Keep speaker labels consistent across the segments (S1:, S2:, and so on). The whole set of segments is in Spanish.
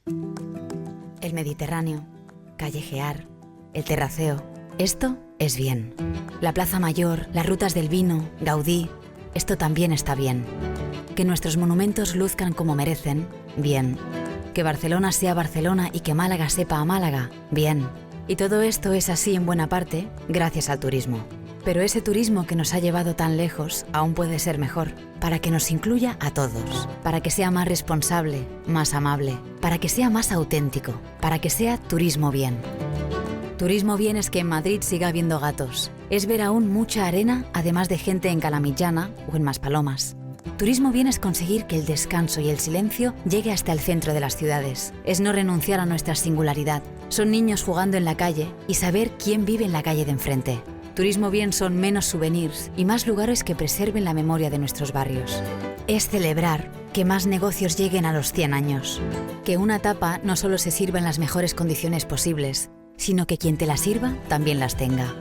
S1: El Mediterráneo, callejear, el terraceo. Esto es bien. La Plaza Mayor, las rutas del vino, Gaudí, esto también está bien. Que nuestros monumentos luzcan como merecen, bien. Que Barcelona sea Barcelona y que Málaga sepa a Málaga, bien. Y todo esto es así en buena parte gracias al turismo. Pero ese turismo que nos ha llevado tan lejos aún puede ser mejor, para que nos incluya a todos, para que sea más responsable, más amable, para que sea más auténtico, para que sea turismo bien. Turismo bien es que en Madrid siga habiendo gatos. Es ver aún mucha arena, además de gente en Calamillana o en Maspalomas. Turismo bien es conseguir que el descanso y el silencio llegue hasta el centro de las ciudades. Es no renunciar a nuestra singularidad. Son niños jugando en la calle y saber quién vive en la calle de enfrente. Turismo bien son menos souvenirs y más lugares que preserven la memoria de nuestros barrios. Es celebrar que más negocios lleguen a los 100 años. Que una tapa no solo se sirva en las mejores condiciones posibles, sino que quien te la sirva también las tenga.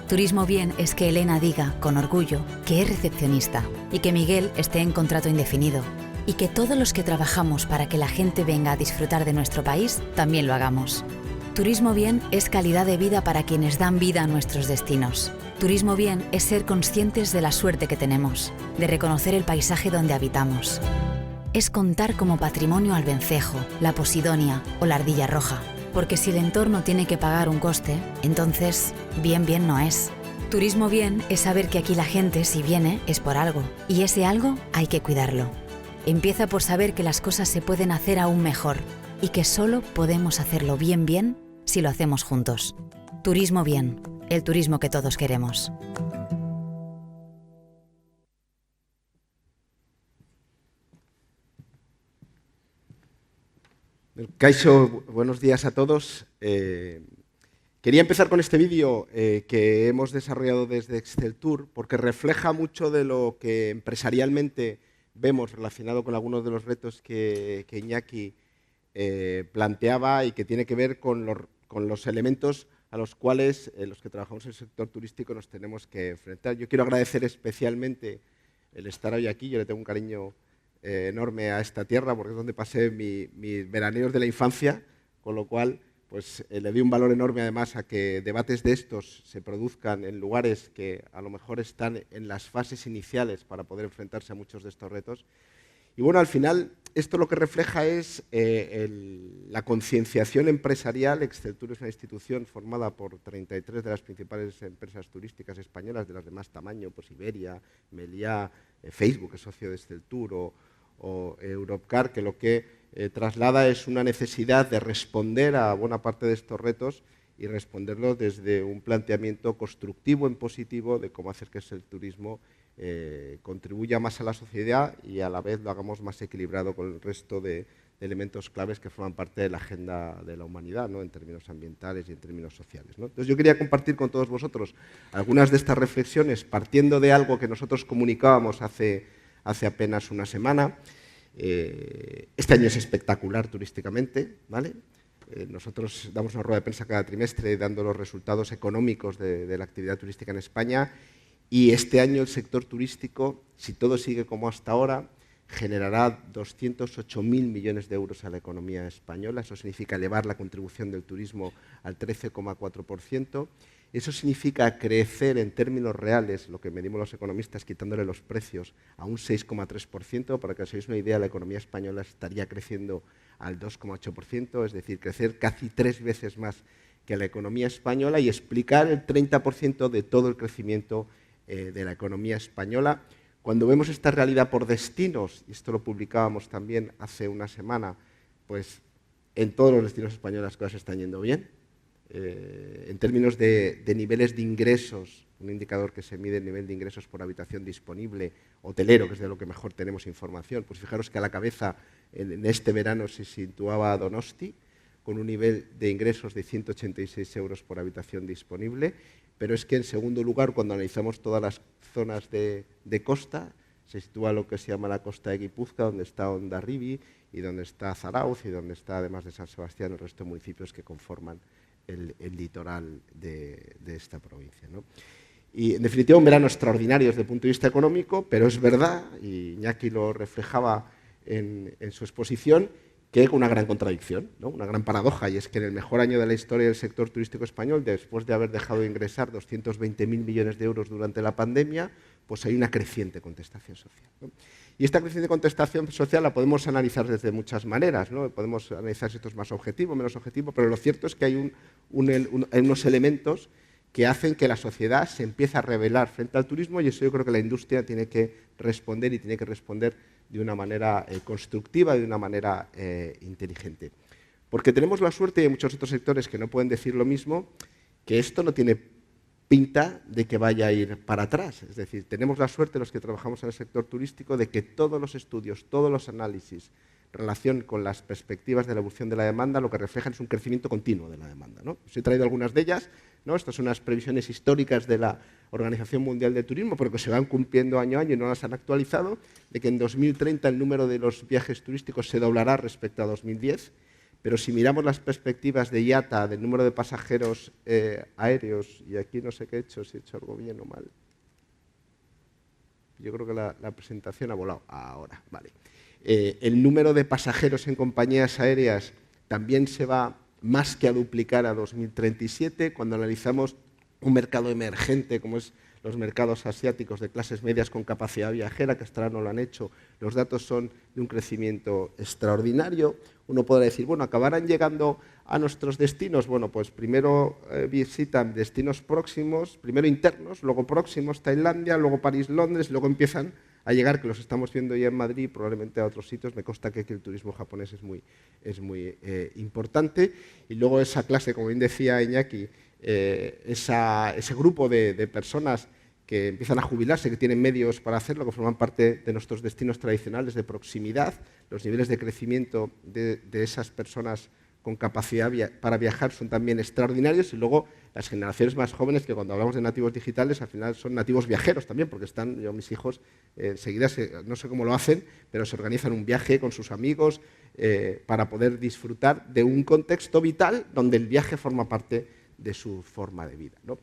S1: Turismo bien es que Elena diga, con orgullo, que es recepcionista y que Miguel esté en contrato indefinido y que todos los que trabajamos para que la gente venga a disfrutar de nuestro país también lo hagamos. Turismo bien es calidad de vida para quienes dan vida a nuestros destinos. Turismo bien es ser conscientes de la suerte que tenemos, de reconocer el paisaje donde habitamos. Es contar como patrimonio al vencejo, la posidonia o la ardilla roja. Porque si el entorno tiene que pagar un coste, entonces bien no es. Turismo bien es saber que aquí la gente, si viene, es por algo. Y ese algo hay que cuidarlo. Empieza por saber que las cosas se pueden hacer aún mejor y que solo podemos hacerlo bien si lo hacemos juntos. Turismo bien, el turismo que todos queremos.
S2: Kaixo, buenos días a todos. Quería empezar con este vídeo que hemos desarrollado desde Exceltur porque refleja mucho de lo que empresarialmente vemos relacionado con algunos de los retos que Iñaki planteaba y que tiene que ver con los elementos a los cuales los que trabajamos en el sector turístico nos tenemos que enfrentar. Yo quiero agradecer especialmente el estar hoy aquí. Yo le tengo un cariño enorme a esta tierra porque es donde pasé mis veraneos de la infancia, con lo cual pues, le doy un valor enorme además a que debates de estos se produzcan en lugares que a lo mejor están en las fases iniciales para poder enfrentarse a muchos de estos retos. Y bueno, al final esto lo que refleja es la concienciación empresarial. Exceltur es una institución formada por 33 de las principales empresas turísticas españolas, de las de más tamaño, pues Iberia, Meliá, Facebook, es socio de Exceltur, o Europcar, que lo que traslada es una necesidad de responder a buena parte de estos retos y responderlo desde un planteamiento constructivo en positivo de cómo hacer que el turismo contribuya más a la sociedad y a la vez lo hagamos más equilibrado con el resto de elementos claves que forman parte de la agenda de la humanidad, ¿no? En términos ambientales y en términos sociales, ¿no? Entonces yo quería compartir con todos vosotros algunas de estas reflexiones partiendo de algo que nosotros comunicábamos hace apenas una semana. Este año es espectacular turísticamente, ¿vale? Nosotros damos una rueda de prensa cada trimestre dando los resultados económicos de la actividad turística en España y este año el sector turístico, si todo sigue como hasta ahora, generará 208.000 millones de euros a la economía española. Eso significa elevar la contribución del turismo al 13,4%. Eso significa crecer en términos reales, lo que medimos los economistas quitándole los precios, a un 6,3%. Para que os hagáis una idea, la economía española estaría creciendo al 2,8%, es decir, crecer casi 3 veces más que la economía española y explicar el 30% de todo el crecimiento de la economía española. Cuando vemos esta realidad por destinos, y esto lo publicábamos también hace una semana, pues en todos los destinos españoles las cosas están yendo bien. En términos de niveles de ingresos, un indicador que se mide el nivel de ingresos por habitación disponible, hotelero, que es de lo que mejor tenemos información, pues fijaros que a la cabeza en este verano se situaba Donosti, con un nivel de ingresos de 186 euros por habitación disponible, pero es que en segundo lugar, cuando analizamos todas las zonas de costa, se sitúa lo que se llama la costa de Guipúzcoa, donde está Hondarribia y donde está Zarauz y donde está, además de San Sebastián, el resto de municipios que conforman el litoral de esta provincia, ¿no? Y, en definitiva, un verano extraordinario desde el punto de vista económico, pero es verdad, y Iñaki lo reflejaba en su exposición, que con una gran contradicción, ¿no? Una gran paradoja, y es que en el mejor año de la historia del sector turístico español, después de haber dejado de ingresar 220.000 millones de euros durante la pandemia, pues hay una creciente contestación social, ¿no? Y esta creciente contestación social la podemos analizar desde muchas maneras, ¿no? Podemos analizar si esto es más objetivo, menos objetivo, pero lo cierto es que hay unos elementos que hacen que la sociedad se empiece a rebelar frente al turismo, y eso yo creo que la industria tiene que responder, y tiene que responder de una manera constructiva, de una manera inteligente. Porque tenemos la suerte, y hay muchos otros sectores que no pueden decir lo mismo, que esto no tiene pinta de que vaya a ir para atrás. Es decir, tenemos la suerte, los que trabajamos en el sector turístico, de que todos los estudios, todos los análisis en relación con las perspectivas de la evolución de la demanda, lo que reflejan es un crecimiento continuo de la demanda, ¿no? Os he traído algunas de ellas, ¿no? Estas son unas previsiones históricas de la Organización Mundial de Turismo, pero que se van cumpliendo año a año y no las han actualizado, de que en 2030 el número de los viajes turísticos se doblará respecto a 2010, pero si miramos las perspectivas de IATA, del número de pasajeros aéreos, y aquí no sé qué he hecho, si he hecho algo bien o mal. Yo creo que la presentación ha volado. Ahora, vale. El número de pasajeros en compañías aéreas también se va más que a duplicar a 2037. Cuando analizamos un mercado emergente como es los mercados asiáticos de clases medias con capacidad viajera, que hasta ahora no lo han hecho, los datos son de un crecimiento extraordinario. Uno podrá decir, bueno, ¿acabarán llegando a nuestros destinos? Bueno, pues primero visitan destinos próximos, primero internos, luego próximos, Tailandia, luego París, Londres, y luego empiezan a llegar, que los estamos viendo ya en Madrid, probablemente a otros sitios. Me consta que aquí el turismo japonés es muy importante. Y luego esa clase, como bien decía Iñaki, ese grupo de personas que empiezan a jubilarse, que tienen medios para hacerlo, que forman parte de nuestros destinos tradicionales de proximidad. Los niveles de crecimiento de esas personas con capacidad para viajar son también extraordinarios, y luego las generaciones más jóvenes, que cuando hablamos de nativos digitales al final son nativos viajeros también, porque mis hijos enseguida, no sé cómo lo hacen, pero se organizan un viaje con sus amigos para poder disfrutar de un contexto vital donde el viaje forma parte de su forma de vida, ¿no?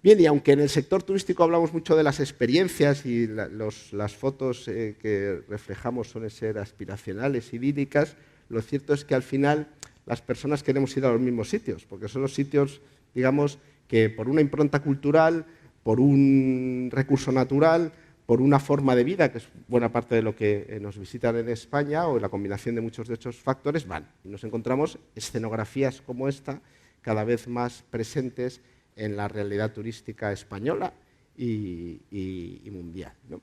S2: Bien, y aunque en el sector turístico hablamos mucho de las experiencias y las fotos que reflejamos suelen ser aspiracionales, idílicas, lo cierto es que al final las personas queremos ir a los mismos sitios, porque son los sitios, digamos, que por una impronta cultural, por un recurso natural, por una forma de vida, que es buena parte de lo que nos visitan en España, o la combinación de muchos de estos factores, van. Y nos encontramos escenografías como esta, cada vez más presentes en la realidad turística española y mundial, ¿no?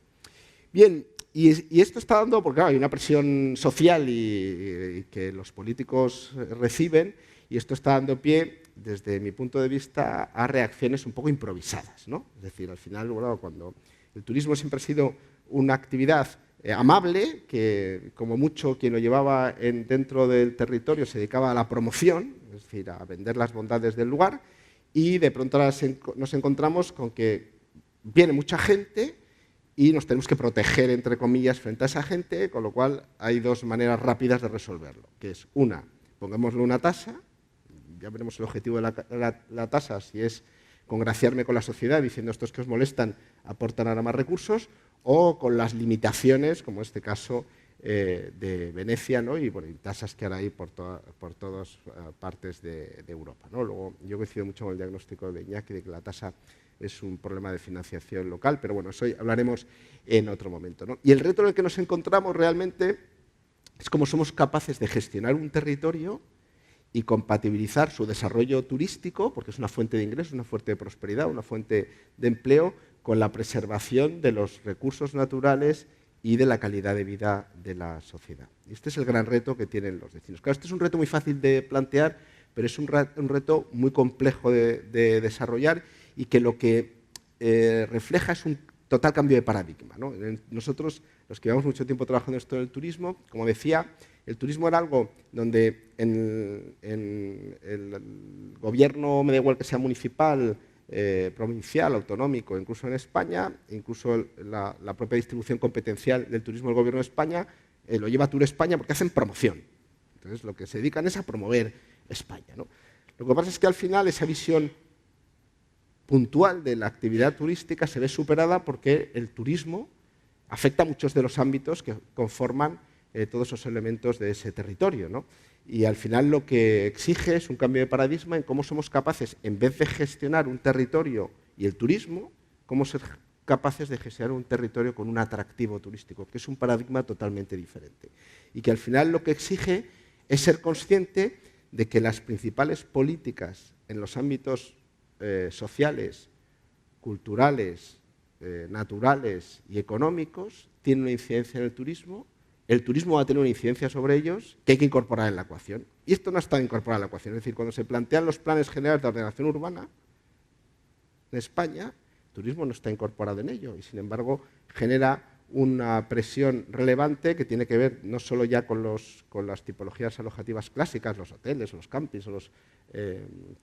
S2: Bien, y esto está dando, porque claro, hay una presión social y que los políticos reciben, y esto está dando pie, desde mi punto de vista, a reacciones un poco improvisadas, ¿no? Es decir, al final, bueno, cuando el turismo siempre ha sido una actividad amable, que como mucho quien lo llevaba dentro del territorio se dedicaba a la promoción, es decir, a vender las bondades del lugar, y de pronto nos encontramos con que viene mucha gente y nos tenemos que proteger, entre comillas, frente a esa gente, con lo cual hay dos maneras rápidas de resolverlo, que es una, pongámosle una tasa, ya veremos el objetivo de la tasa, si es congraciarme con la sociedad diciendo estos que os molestan aportan ahora más recursos, o con las limitaciones, como este caso de Venecia, ¿no? Y bueno, y tasas que ahora hay por todas partes de Europa, ¿no? Luego, yo coincido mucho con el diagnóstico de Iñaki de que la tasa es un problema de financiación local, pero bueno, eso hablaremos en otro momento, ¿no? Y el reto en el que nos encontramos realmente es cómo somos capaces de gestionar un territorio y compatibilizar su desarrollo turístico, porque es una fuente de ingresos, una fuente de prosperidad, una fuente de empleo, con la preservación de los recursos naturales y de la calidad de vida de la sociedad. Y este es el gran reto que tienen los destinos. Claro, este es un reto muy fácil de plantear, pero es un reto muy complejo de desarrollar, y que lo que refleja es un total cambio de paradigma, ¿no? Nosotros, los que llevamos mucho tiempo trabajando en esto del turismo, como decía, el turismo era algo donde en el gobierno, me da igual que sea municipal, provincial, autonómico, incluso en España, incluso la propia distribución competencial del turismo del Gobierno de España, lo lleva Tour España porque hacen promoción. Entonces, lo que se dedican es a promover España, ¿no? Lo que pasa es que al final esa visión puntual de la actividad turística se ve superada porque el turismo afecta a muchos de los ámbitos que conforman todos esos elementos de ese territorio, ¿no? Y al final lo que exige es un cambio de paradigma en cómo somos capaces, en vez de gestionar un territorio y el turismo, cómo ser capaces de gestionar un territorio con un atractivo turístico, que es un paradigma totalmente diferente. Y que al final lo que exige es ser consciente de que las principales políticas en los ámbitos sociales, culturales, naturales y económicos tienen una incidencia en el turismo va a tener una incidencia sobre ellos que hay que incorporar en la ecuación. Y esto no está incorporado en la ecuación. Es decir, cuando se plantean los planes generales de ordenación urbana en España, el turismo no está incorporado en ello y, sin embargo, genera una presión relevante que tiene que ver no solo ya con las tipologías alojativas clásicas, los hoteles, los campings o los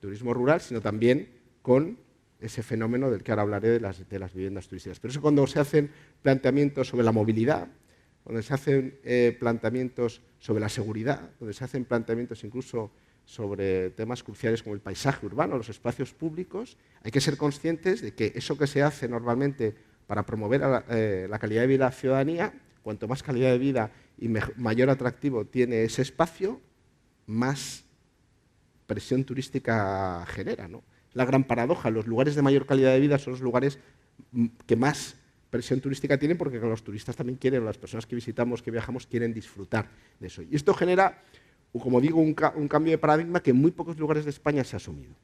S2: turismo rural, sino también con ese fenómeno del que ahora hablaré de las viviendas turísticas. Pero eso cuando se hacen planteamientos sobre la movilidad, donde se hacen planteamientos sobre la seguridad, donde se hacen planteamientos incluso sobre temas cruciales como el paisaje urbano, los espacios públicos, hay que ser conscientes de que eso que se hace normalmente para promover la calidad de vida de la ciudadanía, cuanto más calidad de vida y mayor atractivo tiene ese espacio, más presión turística genera, ¿no? La gran paradoja, los lugares de mayor calidad de vida son los lugares que más presión turística tienen porque los turistas también quieren, las personas que visitamos, que viajamos, quieren disfrutar de eso. Y esto genera, como digo, un cambio de paradigma que en muy pocos lugares de España se ha asumido.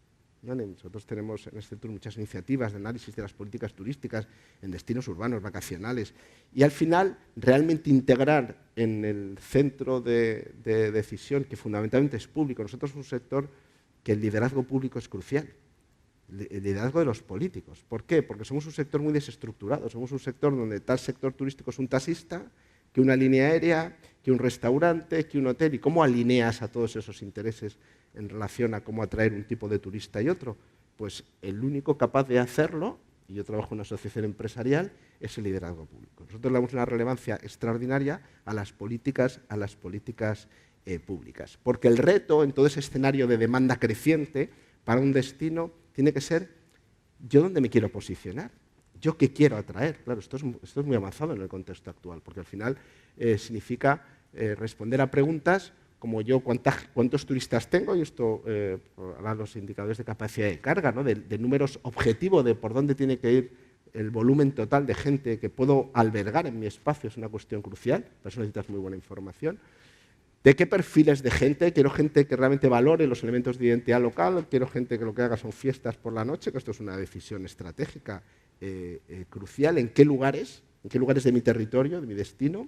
S2: ¿Vale? Nosotros tenemos en este tour muchas iniciativas de análisis de las políticas turísticas en destinos urbanos, vacacionales, y al final realmente integrar en el centro de decisión, que fundamentalmente es público. Nosotros somos un sector que el liderazgo público es crucial. El liderazgo de los políticos. ¿Por qué? Porque somos un sector muy desestructurado, somos un sector donde tal sector turístico es un taxista, que una línea aérea, que un restaurante, que un hotel. ¿Y cómo alineas a todos esos intereses en relación a cómo atraer un tipo de turista y otro? Pues el único capaz de hacerlo, y yo trabajo en una asociación empresarial, es el liderazgo público. Nosotros le damos una relevancia extraordinaria a las políticas públicas. Porque el reto en todo ese escenario de demanda creciente para un destino tiene que ser, ¿yo dónde me quiero posicionar? ¿Yo qué quiero atraer? Claro, esto es muy avanzado en el contexto actual, porque al final significa responder a preguntas como yo, ¿cuántos turistas tengo? Y esto habla los indicadores de capacidad de carga, ¿no? de números objetivos de por dónde tiene que ir el volumen total de gente que puedo albergar en mi espacio, es una cuestión crucial, para eso necesitas muy buena información. ¿De qué perfiles de gente? Quiero gente que realmente valore los elementos de identidad local, quiero gente que lo que haga son fiestas por la noche, que esto es una decisión estratégica crucial. ¿En qué lugares de mi territorio, de mi destino?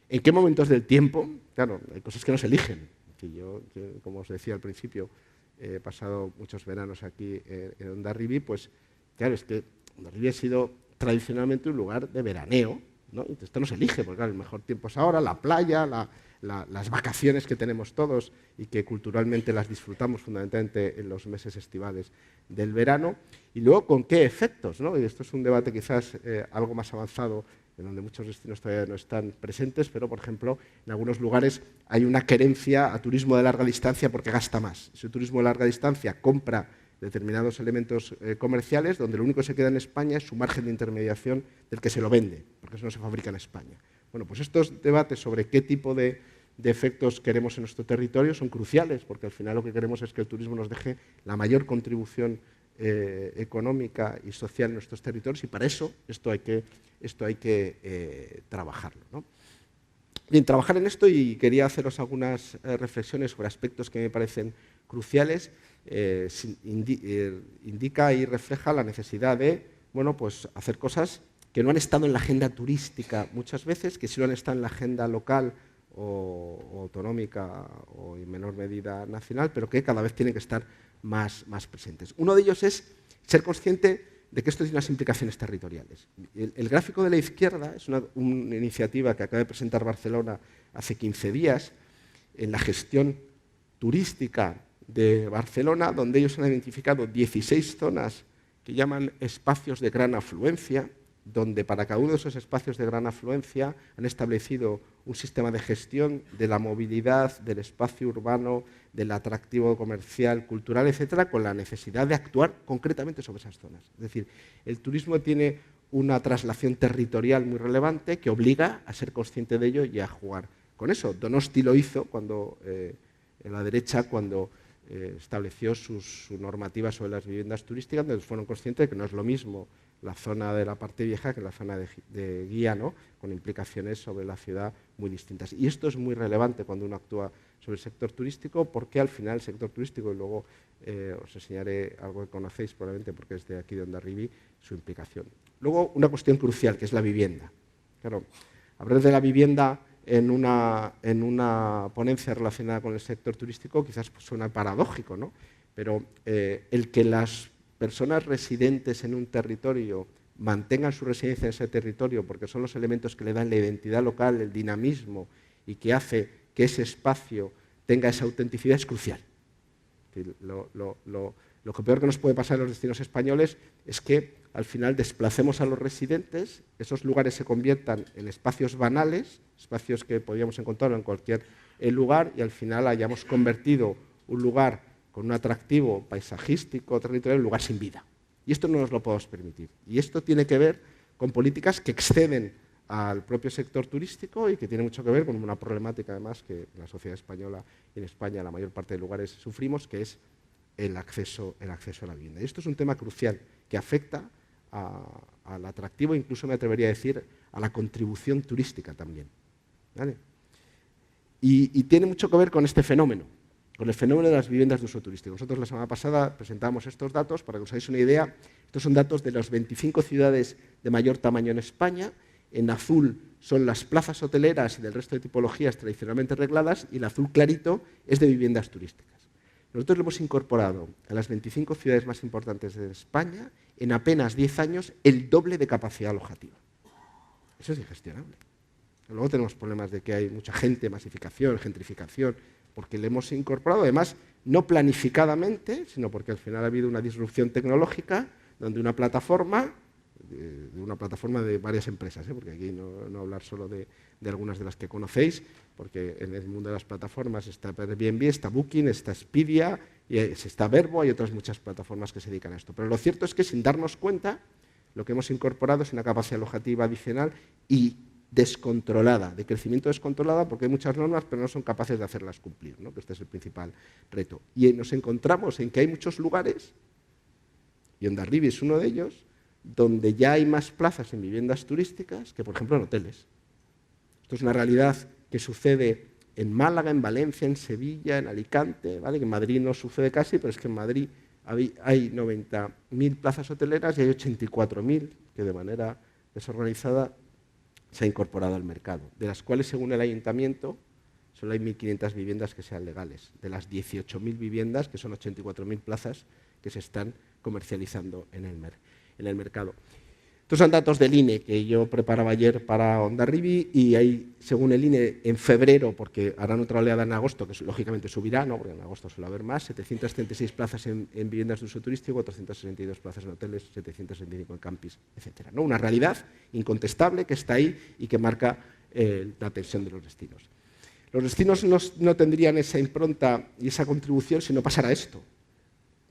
S2: ¿En qué momentos del tiempo? Claro, hay cosas que no se eligen. Que como os decía al principio, he pasado muchos veranos aquí en Hondarribí, pues claro, es que Hondarribí ha sido tradicionalmente un lugar de veraneo, ¿no? Entonces, esto no se elige, porque claro, el mejor tiempo es ahora, la playa, las vacaciones que tenemos todos y que culturalmente las disfrutamos fundamentalmente en los meses estivales del verano. Y luego, ¿con qué efectos? ¿No? Y esto es un debate quizás algo más avanzado, en donde muchos destinos todavía no están presentes, pero, por ejemplo, en algunos lugares hay una querencia a turismo de larga distancia porque gasta más. Ese turismo de larga distancia compra determinados elementos comerciales, donde lo único que se queda en España es su margen de intermediación del que se lo vende, porque eso no se fabrica en España. Bueno, pues estos debates sobre qué tipo de efectos queremos en nuestro territorio son cruciales, porque al final lo que queremos es que el turismo nos deje la mayor contribución económica y social en nuestros territorios, y para eso esto hay que trabajarlo, ¿no? Bien, trabajar en esto, y quería haceros algunas reflexiones sobre aspectos que me parecen cruciales, indica y refleja la necesidad de, bueno, pues hacer cosas que no han estado en la agenda turística muchas veces, que sí lo han estado en la agenda local o autonómica o en menor medida nacional, pero que cada vez tienen que estar más presentes. Uno de ellos es ser consciente de que esto tiene unas implicaciones territoriales. El gráfico de la izquierda es una iniciativa que acaba de presentar Barcelona hace 15 días en la gestión turística de Barcelona, donde ellos han identificado 16 zonas que llaman espacios de gran afluencia, donde para cada uno de esos espacios de gran afluencia han establecido un sistema de gestión de la movilidad, del espacio urbano, del atractivo comercial, cultural, etcétera, con la necesidad de actuar concretamente sobre esas zonas. Es decir, el turismo tiene una traslación territorial muy relevante que obliga a ser consciente de ello y a jugar con eso. Donosti lo hizo cuando, en la derecha, cuando estableció su normativa sobre las viviendas turísticas, donde fueron conscientes de que no es lo mismo la zona de la parte vieja que la zona de guía, ¿no? Con implicaciones sobre la ciudad muy distintas. Y esto es muy relevante cuando uno actúa sobre el sector turístico, porque al final el sector turístico, y luego os enseñaré algo que conocéis probablemente porque es de aquí de Hondarribia, su implicación. Luego, una cuestión crucial, que es la vivienda. Claro, hablar de la vivienda en una ponencia relacionada con el sector turístico quizás pues, suena paradójico, ¿no? Pero el que las personas residentes en un territorio mantengan su residencia en ese territorio porque son los elementos que le dan la identidad local, el dinamismo y que hace que ese espacio tenga esa autenticidad es crucial. Lo que peor que nos puede pasar en los destinos españoles es que al final desplacemos a los residentes, esos lugares se conviertan en espacios banales, espacios que podríamos encontrar en cualquier lugar y al final hayamos convertido un lugar con un atractivo paisajístico, territorial, en un lugar sin vida. Y esto no nos lo podemos permitir. Y esto tiene que ver con políticas que exceden al propio sector turístico y que tiene mucho que ver con una problemática además que en la sociedad española y en España en la mayor parte de lugares sufrimos, que es el acceso a la vivienda. Y esto es un tema crucial que afecta al atractivo, incluso me atrevería a decir, a la contribución turística también. ¿Vale? Y tiene mucho que ver con este fenómeno, con el fenómeno de las viviendas de uso turístico. Nosotros la semana pasada presentamos estos datos, para que os hagáis una idea. Estos son datos de las 25 ciudades de mayor tamaño en España. En azul son las plazas hoteleras y del resto de tipologías tradicionalmente regladas, y el azul clarito es de viviendas turísticas. Nosotros lo hemos incorporado a las 25 ciudades más importantes de España en apenas 10 años el doble de capacidad alojativa. Eso es ingestionable. Luego tenemos problemas de que hay mucha gente, masificación, gentrificación, porque le hemos incorporado, además, no planificadamente, sino porque al final ha habido una disrupción tecnológica donde una plataforma de varias empresas, porque aquí no hablar solo de algunas de las que conocéis, porque en el mundo de las plataformas está Airbnb, está Booking, está Expedia, y está Vrbo, hay otras muchas plataformas que se dedican a esto. Pero lo cierto es que sin darnos cuenta, lo que hemos incorporado es una capacidad alojativa adicional y descontrolada, de crecimiento descontrolada, porque hay muchas normas, pero no son capaces de hacerlas cumplir, ¿no? Que este es el principal reto. Y nos encontramos en que hay muchos lugares, y Hondarribia es uno de ellos, donde ya hay más plazas en viviendas turísticas que, por ejemplo, en hoteles. Esto es una realidad que sucede en Málaga, en Valencia, en Sevilla, en Alicante, ¿vale? Que en Madrid no sucede casi, pero es que en Madrid hay 90.000 plazas hoteleras y hay 84.000 que de manera desorganizada se ha incorporado al mercado, de las cuales, según el ayuntamiento, solo hay 1.500 viviendas que sean legales, de las 18.000 viviendas, que son 84.000 plazas, que se están comercializando en el mercado. Estos son datos del INE que yo preparaba ayer para Hondarribia y ahí, según el INE, en febrero, porque harán otra oleada en agosto, que lógicamente subirá, ¿no? Porque en agosto suele haber más, 736 plazas en viviendas de uso turístico, 462 plazas en hoteles, 765 en campings, etc. ¿No? Una realidad incontestable que está ahí y que marca la tensión de los destinos. Los destinos no tendrían esa impronta y esa contribución si no pasara esto.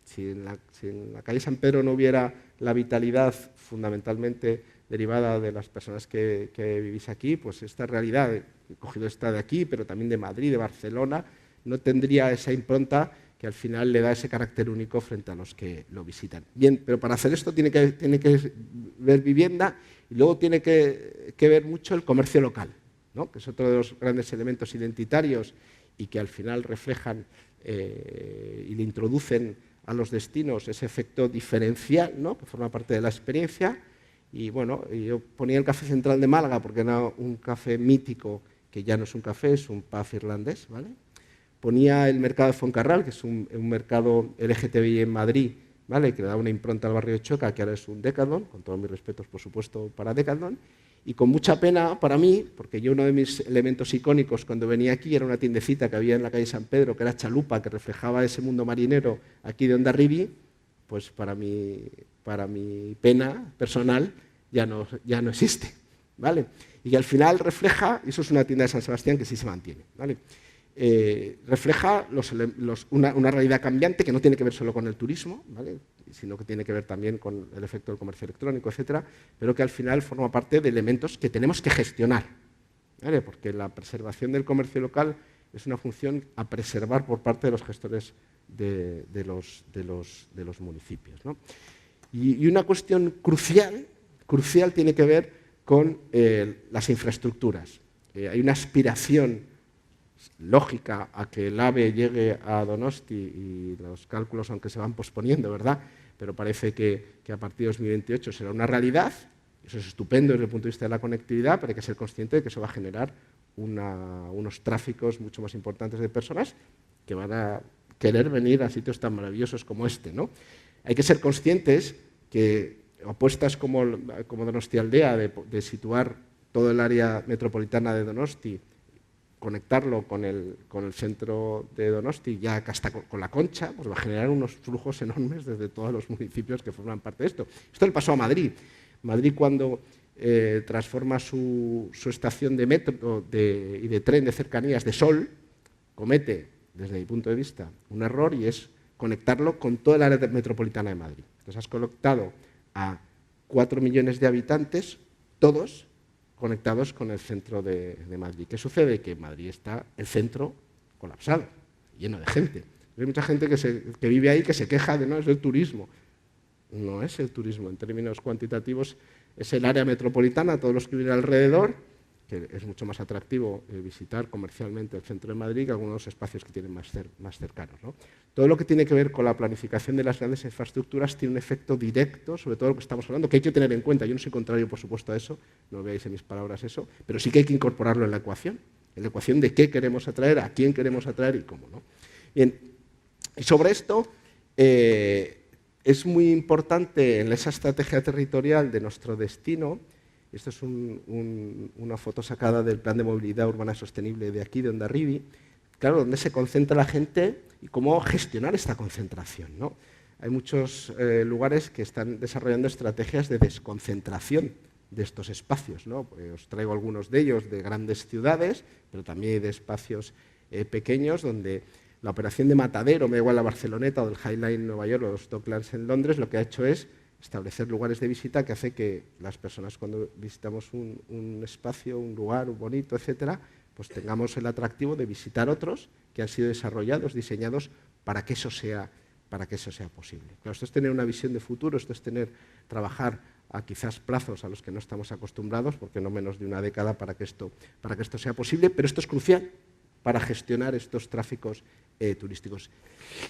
S2: Si en la calle San Pedro no hubiera la vitalidad fundamentalmente derivada de las personas que vivís aquí, pues esta realidad, he cogido esta de aquí, pero también de Madrid, de Barcelona, no tendría esa impronta que al final le da ese carácter único frente a los que lo visitan. Bien, pero para hacer esto tiene que ver vivienda y luego tiene que ver mucho el comercio local, ¿no? Que es otro de los grandes elementos identitarios y que al final reflejan y le introducen a los destinos ese efecto diferencial, ¿no? Que forma parte de la experiencia. Y bueno, yo ponía el Café Central de Málaga porque era un café mítico, que ya no es un café, es un pub irlandés, ¿vale? Ponía el mercado de Foncarral, que es un mercado LGTBI en Madrid, ¿vale? Que le da una impronta al barrio de Choca, que ahora es un Decathlon, con todos mis respetos, por supuesto, para Decathlon. Y con mucha pena para mí, porque yo uno de mis elementos icónicos cuando venía aquí era una tiendecita que había en la calle San Pedro, que era Chalupa, que reflejaba ese mundo marinero aquí de Hondarribia, pues para mi pena personal ya no existe, ¿vale? Y al final refleja, eso es una tienda de San Sebastián que sí se mantiene, ¿vale? Refleja una realidad cambiante que no tiene que ver solo con el turismo, ¿vale? Sino que tiene que ver también con el efecto del comercio electrónico, etcétera, pero que al final forma parte de elementos que tenemos que gestionar. ¿vale? Porque la preservación del comercio local es una función a preservar por parte de los gestores de los municipios, ¿no? Y una cuestión crucial tiene que ver con las infraestructuras. Hay una aspiración lógica a que el AVE llegue a Donosti y los cálculos, aunque se van posponiendo, ¿verdad? Pero parece que a partir de 2028 será una realidad. Eso es estupendo desde el punto de vista de la conectividad, pero hay que ser consciente de que eso va a generar unos tráficos mucho más importantes de personas que van a querer venir a sitios tan maravillosos como este, ¿no? Hay que ser conscientes que apuestas como Donostialdea de situar todo el área metropolitana de Donosti, conectarlo con el centro de Donosti, ya hasta con la Concha, pues va a generar unos flujos enormes desde todos los municipios que forman parte de esto. Esto le pasó a Madrid. Madrid, cuando transforma su estación de metro y de tren de cercanías de Sol, comete, desde mi punto de vista, un error, y es conectarlo con toda el área metropolitana de Madrid. Entonces has conectado a 4 millones de habitantes, todos conectados con el centro de Madrid. ¿Qué sucede? Que en Madrid está el centro colapsado, lleno de gente. Hay mucha gente que vive ahí que se queja de no, es el turismo. No es el turismo, en términos cuantitativos es el área metropolitana, todos los que viven alrededor, que es mucho más atractivo visitar comercialmente el centro de Madrid que algunos espacios que tienen más cercanos, ¿no? Todo lo que tiene que ver con la planificación de las grandes infraestructuras tiene un efecto directo sobre todo lo que estamos hablando, que hay que tener en cuenta. Yo no soy contrario, por supuesto, a eso, no veáis en mis palabras eso, pero sí que hay que incorporarlo en la ecuación de qué queremos atraer, a quién queremos atraer y cómo, ¿no? Bien, y sobre esto es muy importante en esa estrategia territorial de nuestro destino. Esto es una foto sacada del Plan de Movilidad Urbana Sostenible de aquí, de Hondarribia, claro, donde se concentra la gente y cómo gestionar esta concentración, ¿no? Hay muchos lugares que están desarrollando estrategias de desconcentración de estos espacios, ¿no? Pues os traigo algunos de ellos de grandes ciudades, pero también de espacios pequeños donde la operación de Matadero, me da igual la Barceloneta o del High Line en Nueva York o los Docklands en Londres, lo que ha hecho es establecer lugares de visita que hace que las personas, cuando visitamos un espacio, un lugar bonito, etcétera, pues tengamos el atractivo de visitar otros que han sido desarrollados, diseñados para que eso sea posible. Claro, esto es tener una visión de futuro, esto es trabajar a quizás plazos a los que no estamos acostumbrados, porque no menos de una década para que esto sea posible, pero esto es crucial para gestionar estos tráficos turísticos.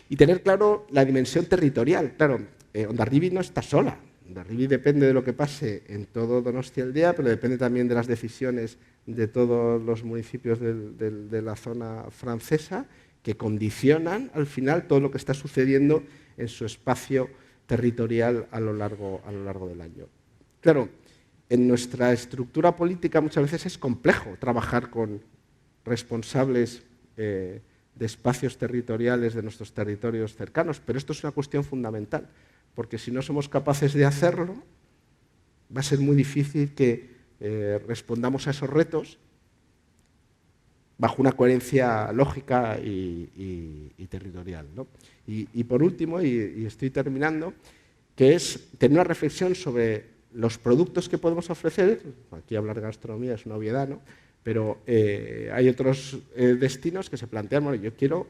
S2: Y tener claro la dimensión territorial. Claro, Hondarribia no está sola. Hondarribia depende de lo que pase en todo Donostialdea, pero depende también de las decisiones de todos los municipios de la zona francesa, que condicionan al final todo lo que está sucediendo en su espacio territorial a lo largo del año. Claro, en nuestra estructura política muchas veces es complejo trabajar con responsables de espacios territoriales de nuestros territorios cercanos, pero esto es una cuestión fundamental, porque si no somos capaces de hacerlo, va a ser muy difícil que respondamos a esos retos bajo una coherencia lógica y territorial, ¿no? Y por último, y estoy terminando, que es tener una reflexión sobre los productos que podemos ofrecer. Aquí hablar de gastronomía es una obviedad, ¿no? Pero hay otros destinos que se plantean, bueno, yo quiero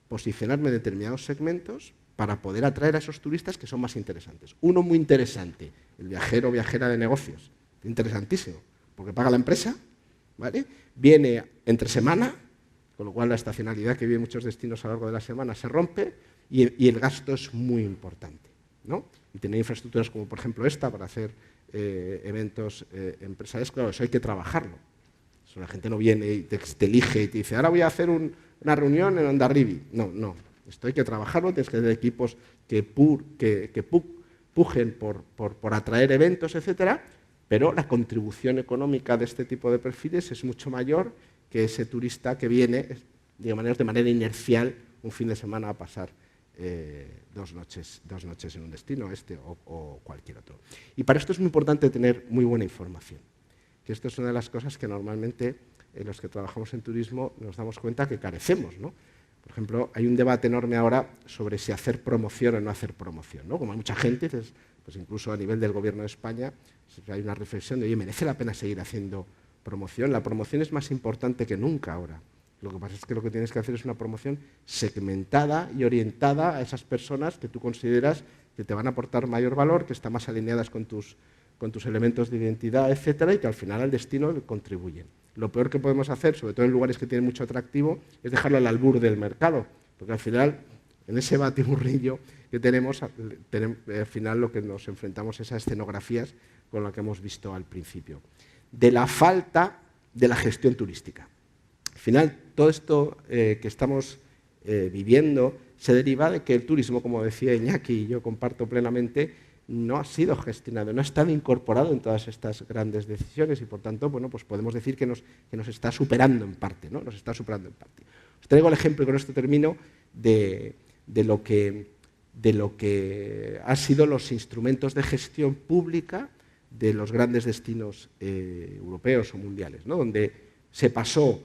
S2: posicionarme en determinados segmentos para poder atraer a esos turistas que son más interesantes. Uno muy interesante, el viajero o viajera de negocios, interesantísimo, porque paga la empresa, ¿vale? Viene entre semana, con lo cual la estacionalidad que vive en muchos destinos a lo largo de la semana se rompe y el gasto es muy importante, ¿no? Y tener infraestructuras como por ejemplo esta para hacer eventos empresariales, claro, eso hay que trabajarlo. Eso la gente no viene y te elige y te dice, ahora voy a hacer una reunión en Hondarribia. No, esto hay que trabajarlo, tienes que tener equipos que pujen por atraer eventos, etcétera, pero la contribución económica de este tipo de perfiles es mucho mayor que ese turista que viene, de manera inercial, un fin de semana a pasar 2 noches en un destino, o cualquier otro. Y para esto es muy importante tener muy buena información, que esto es una de las cosas que normalmente los que trabajamos en turismo nos damos cuenta que carecemos, ¿no? Por ejemplo, hay un debate enorme ahora sobre si hacer promoción o no hacer promoción, ¿no? Como hay mucha gente, pues incluso a nivel del Gobierno de España hay una reflexión de, oye, ¿merece la pena seguir haciendo promoción. La promoción es más importante que nunca ahora. Lo que pasa es que lo que tienes que hacer es una promoción segmentada y orientada a esas personas que tú consideras que te van a aportar mayor valor, que están más alineadas con tus elementos de identidad, etcétera, y que al final al destino contribuyen. Lo peor que podemos hacer, sobre todo en lugares que tienen mucho atractivo, es dejarlo al albur del mercado, porque al final, en ese batiburrillo que tenemos, al final lo que nos enfrentamos es a escenografías con las que hemos visto al principio. De la falta de la gestión turística. Al final, todo esto que estamos viviendo se deriva de que el turismo, como decía Iñaki, y yo comparto plenamente, no ha sido gestionado, no ha estado incorporado en todas estas grandes decisiones y, por tanto, bueno, pues podemos decir que nos está superando en parte, ¿no? Nos está superando en parte. Os traigo el ejemplo, y con esto termino, de lo que han sido los instrumentos de gestión pública de los grandes destinos europeos o mundiales, ¿no? Donde se pasó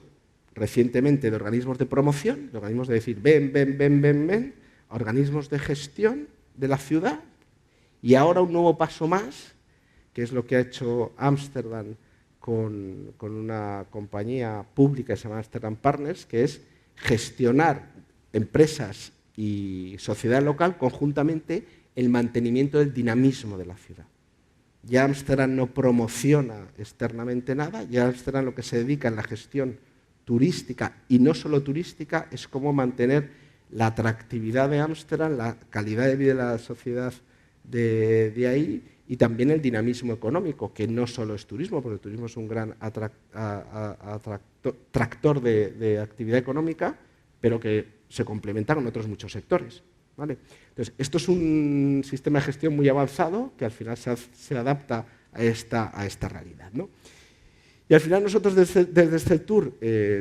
S2: recientemente de organismos de promoción, de organismos de decir ven, a organismos de gestión de la ciudad, y ahora un nuevo paso más, que es lo que ha hecho Ámsterdam con una compañía pública que se llama Amsterdam Partners, que es gestionar empresas y sociedad local conjuntamente el mantenimiento del dinamismo de la ciudad. Ya Ámsterdam no promociona externamente nada, ya Ámsterdam lo que se dedica en la gestión turística, y no solo turística, es cómo mantener la atractividad de Ámsterdam, la calidad de vida de la sociedad de ahí, y también el dinamismo económico, que no solo es turismo, porque el turismo es un gran tractor de actividad económica, pero que se complementa con otros muchos sectores, ¿vale? Entonces, esto es un sistema de gestión muy avanzado que al final se adapta a esta realidad, ¿no? Y al final nosotros desde Exceltur,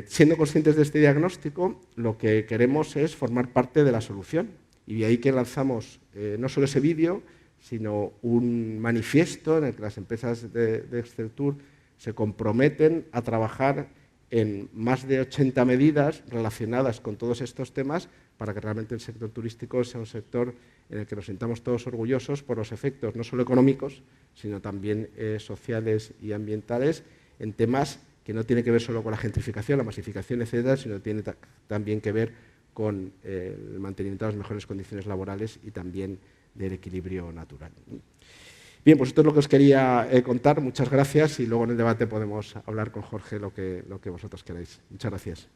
S2: siendo conscientes de este diagnóstico, lo que queremos es formar parte de la solución. Y de ahí que lanzamos no solo ese vídeo, sino un manifiesto en el que las empresas de Exceltur se comprometen a trabajar en más de 80 medidas relacionadas con todos estos temas para que realmente el sector turístico sea un sector en el que nos sintamos todos orgullosos por los efectos no solo económicos, sino también sociales y ambientales, en temas que no tienen que ver solo con la gentrificación, la masificación, etcétera, sino tiene también que ver con el mantenimiento de las mejores condiciones laborales y también del equilibrio natural. Bien, pues esto es lo que os quería contar. Muchas gracias, y luego en el debate podemos hablar con Jorge lo que vosotros queráis. Muchas gracias.